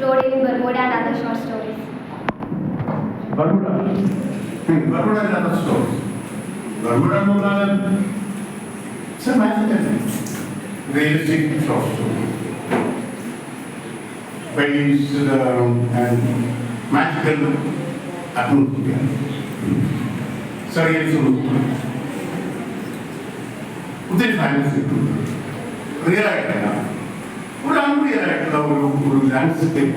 exploring Bermuda and other short stories. Bermuda and other stories. Bermuda it's a magical, realistic short story. Based and magical atmosphere. Surreal. Within fantasy, real idea. What unreal idea of landscape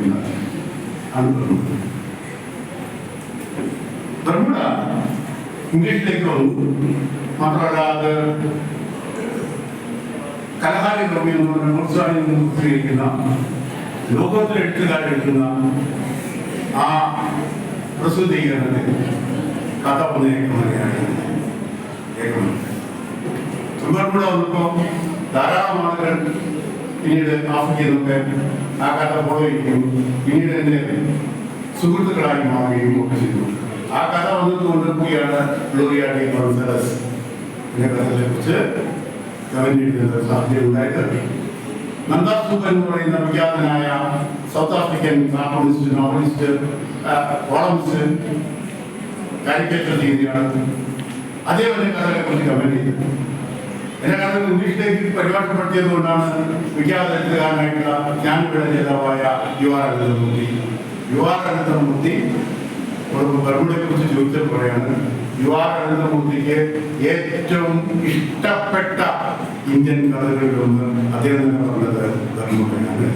Bermuda, English like Matarada, Kalahari Roman, Mozart, local electrical, Prosudi, Katapone, Bermuda, Dara Margaret, you need an African Akata boy, you need a Sugar crying on Akata on the Puyana, Gloria de Gonzalez, never coming into the subject later. Nanda Sukan in the Vietnam, South African novelist, columnist, caricature in the community. English പരിഭാഷപ്പെടുത്തിയതുകൊണ്ടാണ് വിഖ്യാതനായിട്ടുള്ള Jnanpith നേതാവായ you are Ananthamurthy ബർമുഡയെക്കുറിച്ച് ചോദിച്ചപ്പോഴാണ് യുവാനന്ദമൂർത്തിക്ക് ഏറ്റവും ഇഷ്ടപ്പെട്ട Indian കഥകളിലൊന്ന് അദ്ദേഹം തന്നെ പറഞ്ഞത് ബർമുഡയാണ്.